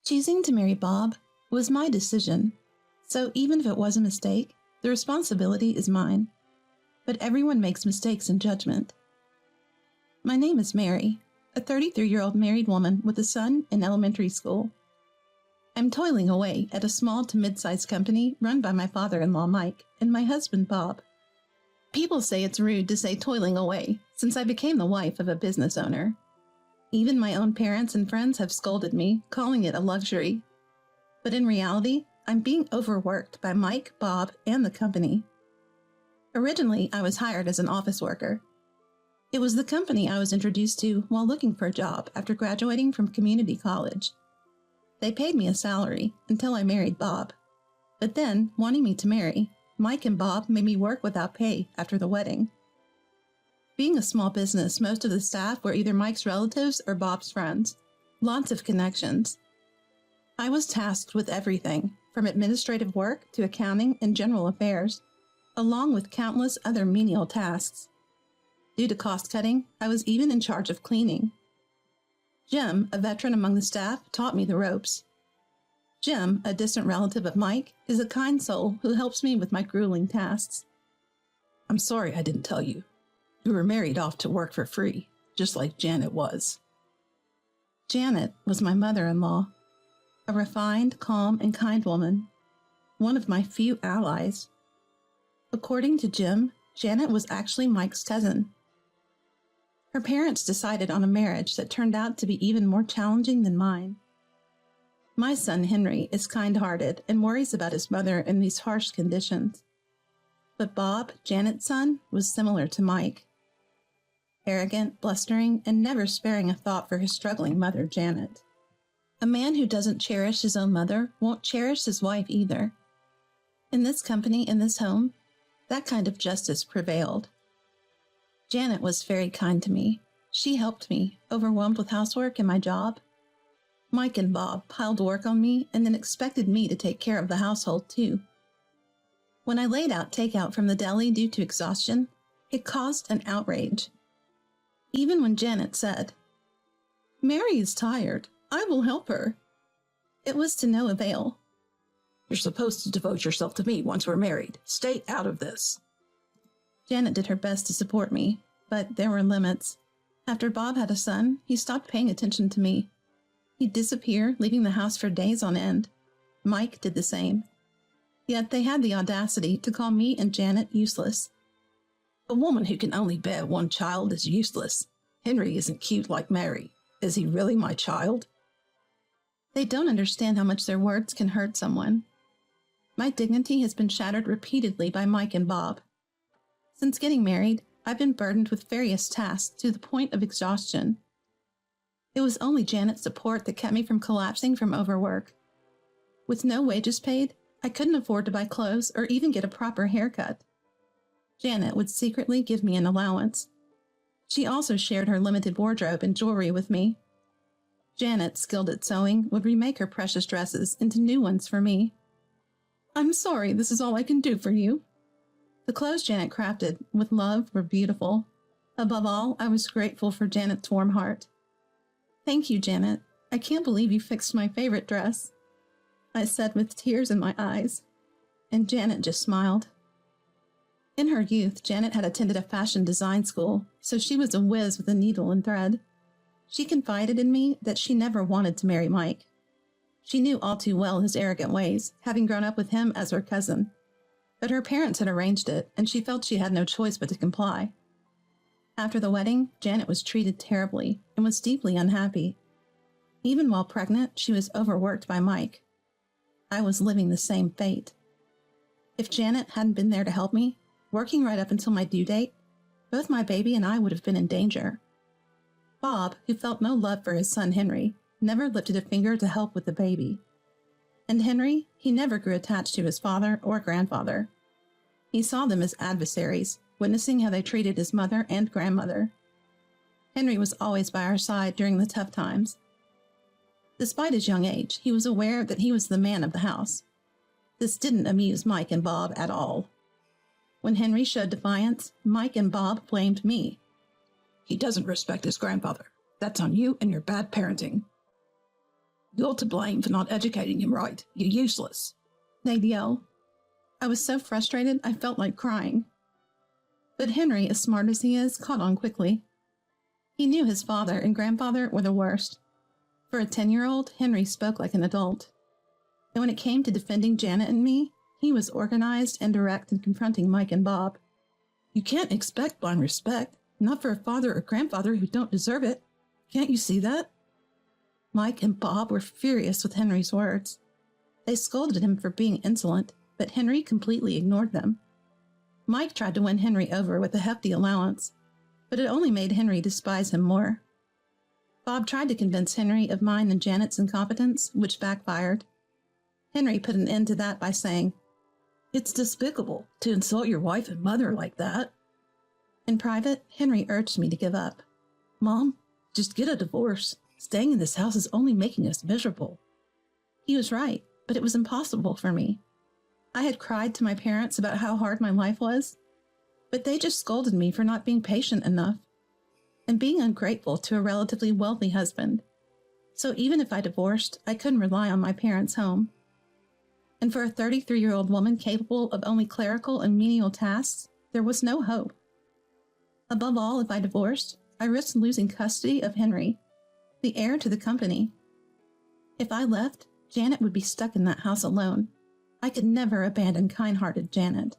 Choosing to marry Bob was my decision, so even if it was a mistake, the responsibility is mine. But everyone makes mistakes in judgment. My name is Mary, a 33-year-old married woman with a son in elementary school. I'm toiling away at a small to mid-sized company run by my father-in-law Mike and my husband Bob. People say it's rude to say toiling away, since I became the wife of a business owner. Even my own parents and friends have scolded me, calling it a luxury. But in reality, I'm being overworked by Mike, Bob, and the company. Originally, I was hired as an office worker. It was the company I was introduced to while looking for a job after graduating from community college. They paid me a salary until I married Bob. But then, wanting me to marry, Mike and Bob made me work without pay after the wedding. Being a small business, most of the staff were either Mike's relatives or Bob's friends. Lots of connections. I was tasked with everything, from administrative work to accounting and general affairs, along with countless other menial tasks. Due to cost-cutting, I was even in charge of cleaning. Jim, a veteran among the staff, taught me the ropes. Jim, a distant relative of Mike, is a kind soul who helps me with my grueling tasks. I'm sorry I didn't tell you. You were married off to work for free, just like Janet was. Janet was my mother-in-law, a refined, calm, and kind woman, one of my few allies. According to Jim, Janet was actually Mike's cousin. Her parents decided on a marriage that turned out to be even more challenging than mine. My son Henry is kind-hearted and worries about his mother in these harsh conditions. But Bob, Janet's son, was similar to Mike. Arrogant, blustering, and never sparing a thought for his struggling mother, Janet. A man who doesn't cherish his own mother won't cherish his wife either. In this company, in this home, that kind of justice prevailed. Janet was very kind to me. She helped me, overwhelmed with housework and my job. Mike and Bob piled work on me and then expected me to take care of the household too. When I laid out takeout from the deli due to exhaustion, it caused an outrage. Even when Janet said, "Mary is tired. I will help her," it was to no avail. You're supposed to devote yourself to me once we're married. Stay out of this. Janet did her best to support me, but there were limits. After Bob had a son, he stopped paying attention to me. He'd disappear, leaving the house for days on end. Mike did the same. Yet they had the audacity to call me and Janet useless. A woman who can only bear one child is useless. Henry isn't cute like Mary. Is he really my child? They don't understand how much their words can hurt someone. My dignity has been shattered repeatedly by Mike and Bob. Since getting married, I've been burdened with various tasks to the point of exhaustion. It was only Janet's support that kept me from collapsing from overwork. With no wages paid, I couldn't afford to buy clothes or even get a proper haircut. Janet would secretly give me an allowance. She also shared her limited wardrobe and jewelry with me. Janet, skilled at sewing, would remake her precious dresses into new ones for me. "I'm sorry this is all I can do for you." The clothes Janet crafted with love were beautiful. Above all, I was grateful for Janet's warm heart. "Thank you, Janet. I can't believe you fixed my favorite dress," I said with tears in my eyes, and Janet just smiled. In her youth, Janet had attended a fashion design school, so she was a whiz with a needle and thread. She confided in me that she never wanted to marry Mike. She knew all too well his arrogant ways, having grown up with him as her cousin. But her parents had arranged it, and she felt she had no choice but to comply. After the wedding, Janet was treated terribly and was deeply unhappy. Even while pregnant, she was overworked by Mike. I was living the same fate. If Janet hadn't been there to help me, working right up until my due date, both my baby and I would have been in danger. Bob, who felt no love for his son Henry, never lifted a finger to help with the baby. And Henry, he never grew attached to his father or grandfather. He saw them as adversaries, witnessing how they treated his mother and grandmother. Henry was always by our side during the tough times. Despite his young age, he was aware that he was the man of the house. This didn't amuse Mike and Bob at all. When Henry showed defiance, Mike and Bob blamed me. "He doesn't respect his grandfather. That's on you and your bad parenting." You're to blame for not educating him right. You're useless. They'd yell. I was so frustrated I felt like crying. But Henry, as smart as he is, caught on quickly. He knew his father and grandfather were the worst. For a 10-year-old, Henry spoke like an adult. And when it came to defending Janet and me, he was organized and direct in confronting Mike and Bob. You can't expect blind respect, not for a father or grandfather who don't deserve it. Can't you see that? Mike and Bob were furious with Henry's words. They scolded him for being insolent, but Henry completely ignored them. Mike tried to win Henry over with a hefty allowance, but it only made Henry despise him more. Bob tried to convince Henry of mine and Janet's incompetence, which backfired. Henry put an end to that by saying, "It's despicable to insult your wife and mother like that." In private, Henry urged me to give up. "Mom, just get a divorce. Staying in this house is only making us miserable." He was right, but it was impossible for me. I had cried to my parents about how hard my life was, but they just scolded me for not being patient enough and being ungrateful to a relatively wealthy husband. So even if I divorced, I couldn't rely on my parents' home. And for a 33-year-old woman capable of only clerical and menial tasks, there was no hope. Above all, if I divorced, I risked losing custody of Henry, the heir to the company. If I left, Janet would be stuck in that house alone. I could never abandon kind-hearted Janet.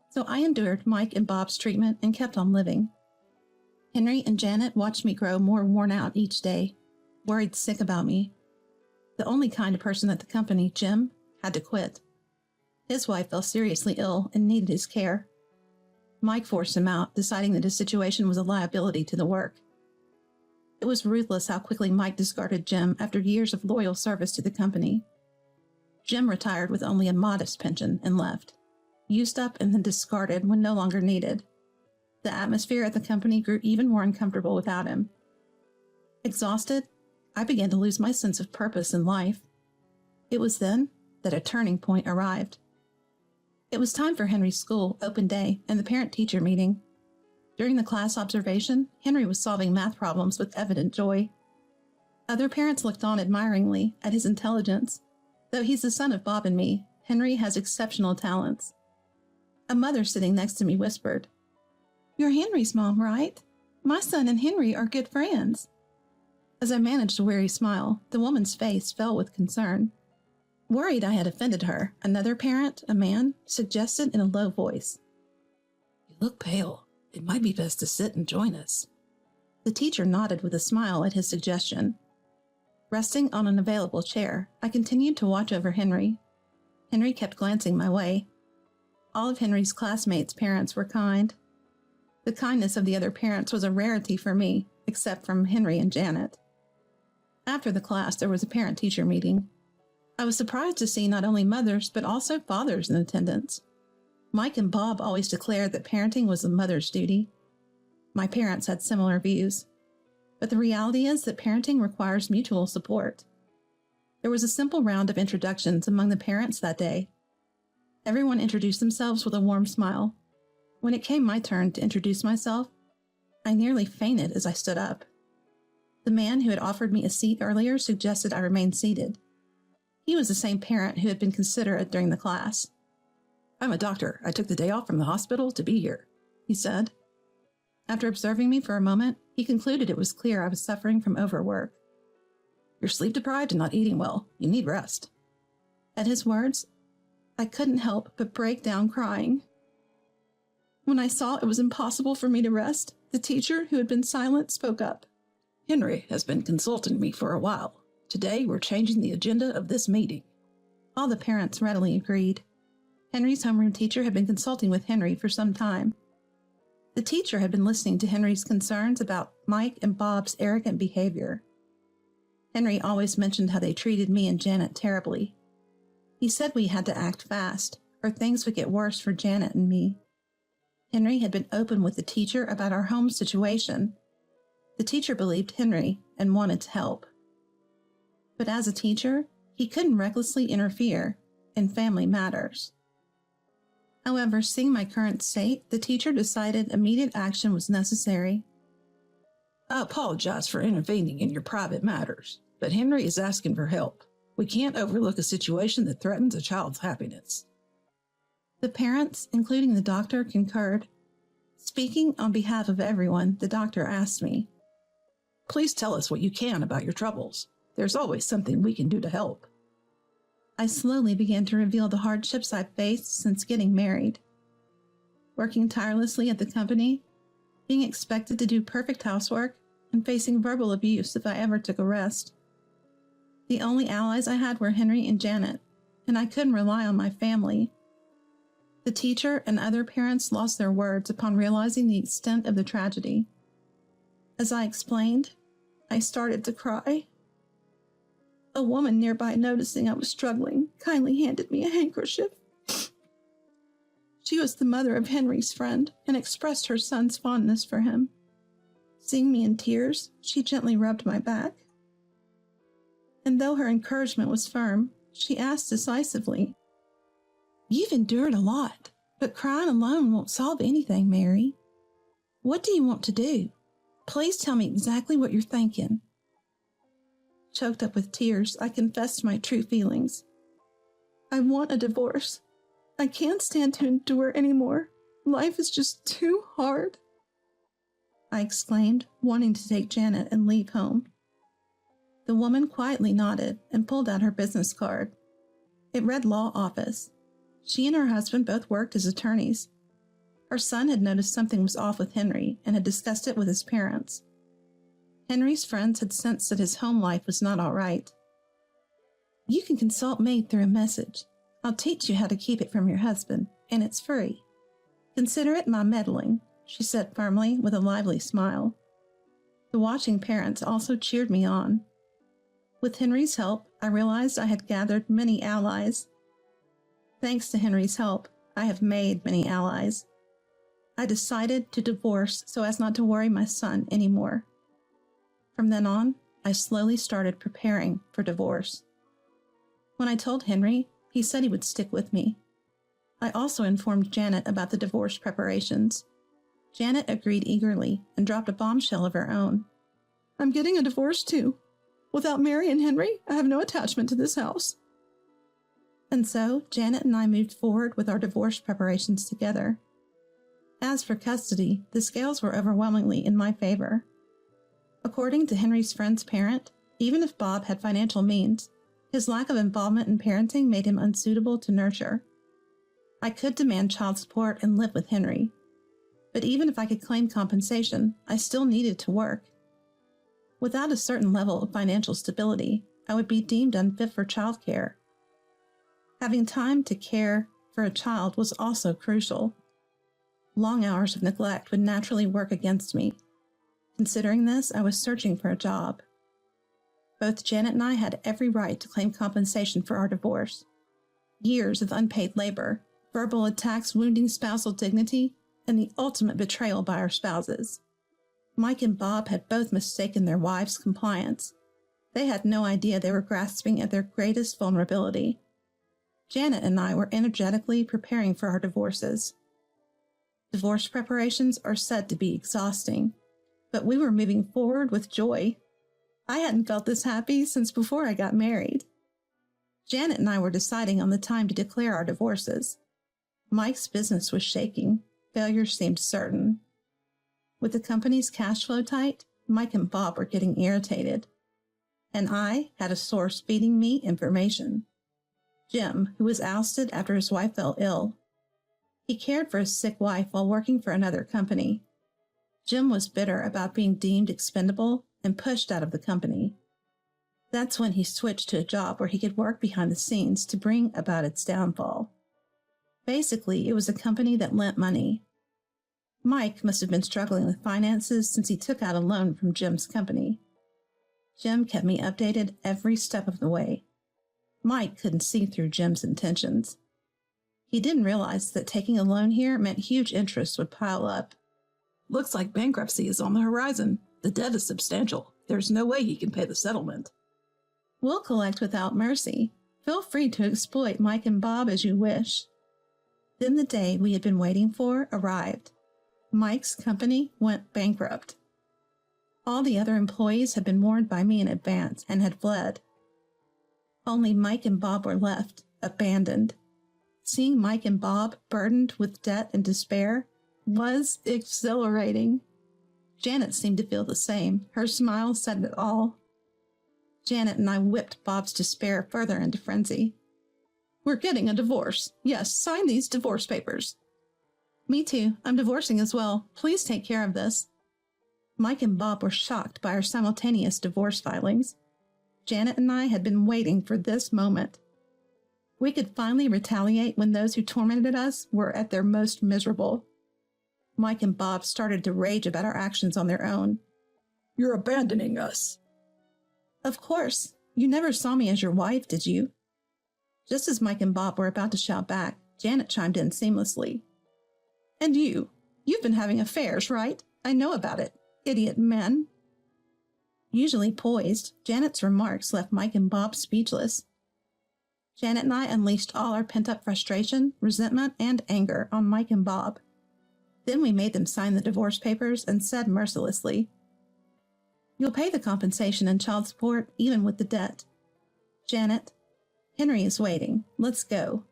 So I endured Mike and Bob's treatment and kept on living. Henry and Janet watched me grow more worn out each day, worried sick about me. The only kind person at the company, Jim, had to quit. His wife fell seriously ill and needed his care. Mike forced him out, deciding that his situation was a liability to the work. It was ruthless how quickly Mike discarded Jim after years of loyal service to the company. Jim retired with only a modest pension and left, used up and then discarded when no longer needed. The atmosphere at the company grew even more uncomfortable without him. Exhausted, I began to lose my sense of purpose in life. It was then that a turning point arrived. It was time for Henry's school open day and the parent-teacher meeting. During the class observation, Henry was solving math problems with evident joy. Other parents looked on admiringly at his intelligence. Though he's the son of Bob and me, Henry has exceptional talents. A mother sitting next to me whispered, "You're Henry's mom, right? My son and Henry are good friends." As I managed a weary smile, the woman's face fell with concern. Worried I had offended her, another parent, a man, suggested in a low voice, "You look pale. It might be best to sit and join us." The teacher nodded with a smile at his suggestion. Resting on an available chair, I continued to watch over Henry. Henry kept glancing my way. All of Henry's classmates' parents were kind. The kindness of the other parents was a rarity for me, except from Henry and Janet. After the class, there was a parent-teacher meeting. I was surprised to see not only mothers, but also fathers in attendance. Mike and Bob always declared that parenting was a mother's duty. My parents had similar views. But the reality is that parenting requires mutual support. There was a simple round of introductions among the parents that day. Everyone introduced themselves with a warm smile. When it came my turn to introduce myself, I nearly fainted as I stood up. The man who had offered me a seat earlier suggested I remain seated. He was the same parent who had been considerate during the class. "I'm a doctor. I took the day off from the hospital to be here," he said. After observing me for a moment, he concluded it was clear I was suffering from overwork. "You're sleep-deprived and not eating well. You need rest." At his words, I couldn't help but break down crying. When I saw it was impossible for me to rest, the teacher, who had been silent, spoke up. "Henry has been consulting me for a while. Today, we're changing the agenda of this meeting." All the parents readily agreed. Henry's homeroom teacher had been consulting with Henry for some time. The teacher had been listening to Henry's concerns about Mike and Bob's arrogant behavior. Henry always mentioned how they treated me and Janet terribly. He said we had to act fast, or things would get worse for Janet and me. Henry had been open with the teacher about our home situation. The teacher believed Henry and wanted to help. But as a teacher, he couldn't recklessly interfere in family matters. However, seeing my current state, the teacher decided immediate action was necessary. "I apologize for intervening in your private matters. But Henry is asking for help. We can't overlook a situation that threatens a child's happiness. The parents, including the doctor, concurred. Speaking on behalf of everyone, the doctor asked me, Please tell us what you can about your troubles. There's always something we can do to help. I slowly began to reveal the hardships I've faced since getting married. Working tirelessly at the company, being expected to do perfect housework, and facing verbal abuse if I ever took a rest. The only allies I had were Henry and Janet, and I couldn't rely on my family. The teacher and other parents lost their words upon realizing the extent of the tragedy. As I explained, I started to cry. A woman nearby, noticing I was struggling, kindly handed me a handkerchief. She was the mother of Henry's friend and expressed her son's fondness for him. Seeing me in tears, she gently rubbed my back. And though her encouragement was firm, she asked decisively, "You've endured a lot, but crying alone won't solve anything, Mary. What do you want to do? Please tell me exactly what you're thinking." Choked up with tears, I confessed my true feelings. "I want a divorce. I can't stand to endure anymore. Life is just too hard," I exclaimed, wanting to take Janet and leave home. The woman quietly nodded and pulled out her business card. It read law office. She and her husband both worked as attorneys. Her son had noticed something was off with Henry and had discussed it with his parents. Henry's friends had sensed that his home life was not all right. "You can consult me through a message. I'll teach you how to keep it from your husband, and it's free. Consider it my meddling," she said firmly with a lively smile. The watching parents also cheered me on. With Henry's help, I realized I had gathered many allies. Thanks to Henry's help, I have made many allies. I decided to divorce so as not to worry my son anymore. From then on, I slowly started preparing for divorce. When I told Henry, he said he would stick with me. I also informed Janet about the divorce preparations. Janet agreed eagerly and dropped a bombshell of her own. "I'm getting a divorce too. Without Mary and Henry, I have no attachment to this house." And so, Janet and I moved forward with our divorce preparations together. As for custody, the scales were overwhelmingly in my favor. According to Henry's friend's parent, even if Bob had financial means, his lack of involvement in parenting made him unsuitable to nurture. I could demand child support and live with Henry. But even if I could claim compensation, I still needed to work. Without a certain level of financial stability, I would be deemed unfit for childcare. Having time to care for a child was also crucial. Long hours of neglect would naturally work against me. Considering this, I was searching for a job. Both Janet and I had every right to claim compensation for our divorce. Years of unpaid labor, verbal attacks wounding spousal dignity, and the ultimate betrayal by our spouses. Mike and Bob had both mistaken their wives' compliance. They had no idea they were grasping at their greatest vulnerability. Janet and I were energetically preparing for our divorces. Divorce preparations are said to be exhausting, but we were moving forward with joy. I hadn't felt this happy since before I got married. Janet and I were deciding on the time to declare our divorces. Mike's business was shaking. Failure seemed certain. With the company's cash flow tight, Mike and Bob were getting irritated. And I had a source feeding me information. Jim, who was ousted after his wife fell ill. He cared for his sick wife while working for another company. Jim was bitter about being deemed expendable and pushed out of the company. That's when he switched to a job where he could work behind the scenes to bring about its downfall. Basically, it was a company that lent money. Mike must have been struggling with finances since he took out a loan from Jim's company. Jim kept me updated every step of the way. Mike couldn't see through Jim's intentions. He didn't realize that taking a loan here meant huge interest would pile up. "Looks like bankruptcy is on the horizon. The debt is substantial. There's no way he can pay the settlement." "We'll collect without mercy. Feel free to exploit Mike and Bob as you wish." Then the day we had been waiting for arrived. Mike's company went bankrupt. All the other employees had been warned by me in advance and had fled. Only Mike and Bob were left, abandoned. Seeing Mike and Bob burdened with debt and despair was exhilarating. Janet seemed to feel the same. Her smile said it all. Janet and I whipped Bob's despair further into frenzy. "We're getting a divorce. Yes, sign these divorce papers." "Me too. I'm divorcing as well. Please take care of this." Mike and Bob were shocked by our simultaneous divorce filings. Janet and I had been waiting for this moment. We could finally retaliate when those who tormented us were at their most miserable. Mike and Bob started to rage about our actions on their own. "You're abandoning us." "Of course. You never saw me as your wife, did you?" Just as Mike and Bob were about to shout back, Janet chimed in seamlessly. "And you've been having affairs, right? I know about it. Idiot men." Usually poised, Janet's remarks left Mike and Bob speechless. Janet and I unleashed all our pent-up frustration, resentment, and anger on Mike and Bob. Then we made them sign the divorce papers and said mercilessly, "You'll pay the compensation and child support, even with the debt. Janet, Henry is waiting. Let's go."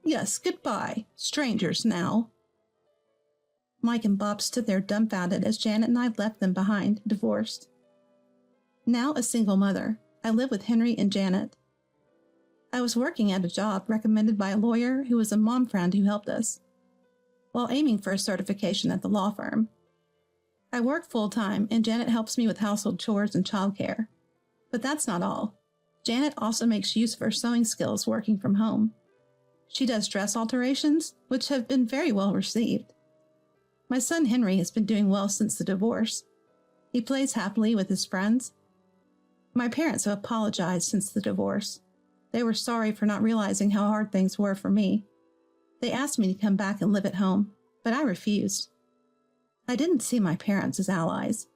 "Yes, goodbye. Strangers now." Mike and Bob stood there dumbfounded as Janet and I left them behind, divorced. Now a single mother, I live with Henry and Janet. I was working at a job recommended by a lawyer who was a mom friend who helped us, while aiming for a certification at the law firm. I work full-time, and Janet helps me with household chores and childcare. But that's not all. Janet also makes use of her sewing skills working from home. She does dress alterations, which have been very well received. My son Henry has been doing well since the divorce. He plays happily with his friends. My parents have apologized since the divorce. They were sorry for not realizing how hard things were for me. They asked me to come back and live at home, but I refused. I didn't see my parents as allies.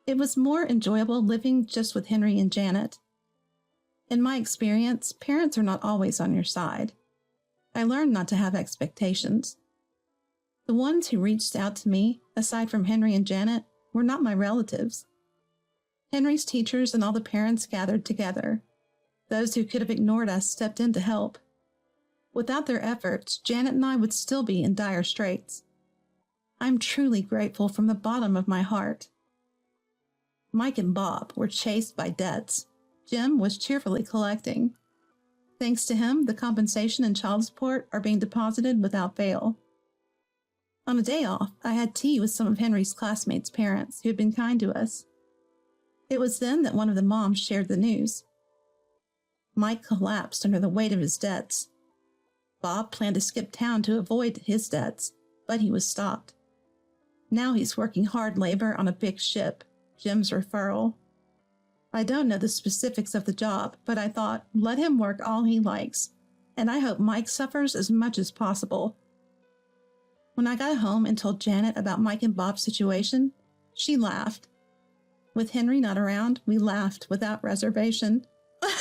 It was more enjoyable living just with Henry and Janet. In my experience, parents are not always on your side. I learned not to have expectations. The ones who reached out to me, aside from Henry and Janet, were not my relatives. Henry's teachers and all the parents gathered together. Those who could have ignored us stepped in to help. Without their efforts, Janet and I would still be in dire straits. I'm truly grateful from the bottom of my heart. Mike and Bob were chased by debts. Jim was cheerfully collecting. Thanks to him, the compensation and child support are being deposited without fail. On a day off, I had tea with some of Henry's classmates' parents who had been kind to us. It was then that one of the moms shared the news. Mike collapsed under the weight of his debts. Bob planned to skip town to avoid his debts, but he was stopped. Now he's working hard labor on a big ship, Jim's referral. I don't know the specifics of the job, but I thought, let him work all he likes, and I hope Mike suffers as much as possible. When I got home and told Janet about Mike and Bob's situation, she laughed. With Henry not around, we laughed without reservation. I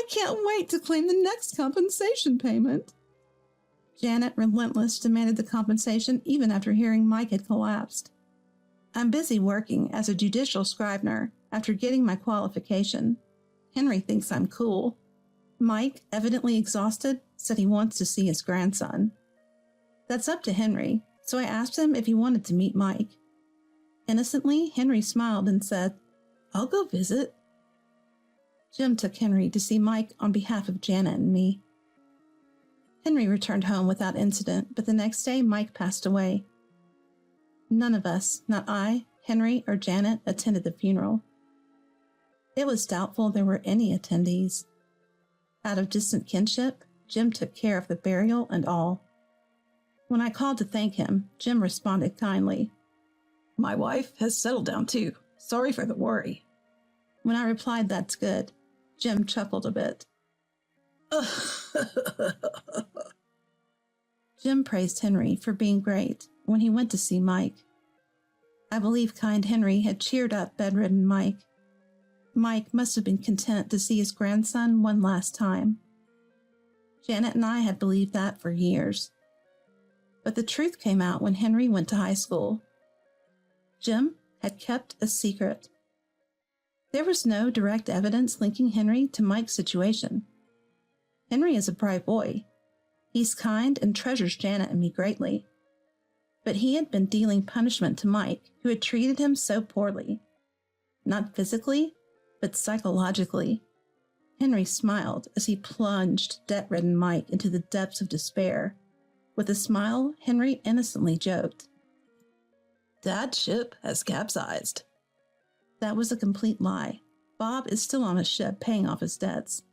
can't wait to claim the next compensation payment. Janet, relentless, demanded the compensation even after hearing Mike had collapsed. I'm busy working as a judicial scrivener after getting my qualification. Henry thinks I'm cool. Mike, evidently exhausted, said he wants to see his grandson. That's up to Henry, so I asked him if he wanted to meet Mike. Innocently, Henry smiled and said, I'll go visit. Jim took Henry to see Mike on behalf of Janet and me. Henry returned home without incident, but the next day Mike passed away. None of us, not I, Henry, or Janet, attended the funeral. It was doubtful there were any attendees. Out of distant kinship, Jim took care of the burial and all. When I called to thank him, Jim responded kindly. My wife has settled down too. Sorry for the worry. When I replied, that's good, Jim chuckled a bit. Jim praised Henry for being great when he went to see Mike. I believe kind Henry had cheered up bedridden Mike. Mike must have been content to see his grandson one last time. Janet and I had believed that for years. But the truth came out when Henry went to high school. Jim had kept a secret. There was no direct evidence linking Henry to Mike's situation. Henry is a bright boy. He's kind and treasures Janet and me greatly. But he had been dealing punishment to Mike, who had treated him so poorly. Not physically, but psychologically. Henry smiled as he plunged debt-ridden Mike into the depths of despair. With a smile, Henry innocently joked, "Dad's ship has capsized." That was a complete lie. Bob is still on a ship paying off his debts.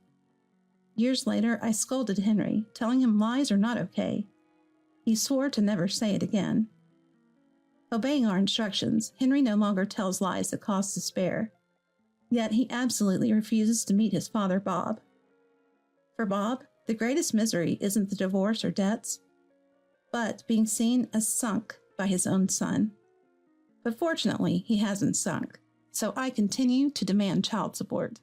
Years later, I scolded Henry, telling him lies are not okay. He swore to never say it again. Obeying our instructions, Henry no longer tells lies that cause despair. Yet he absolutely refuses to meet his father, Bob. For Bob, the greatest misery isn't the divorce or debts, but being seen as sunk by his own son. But fortunately, he hasn't sunk, so I continue to demand child support.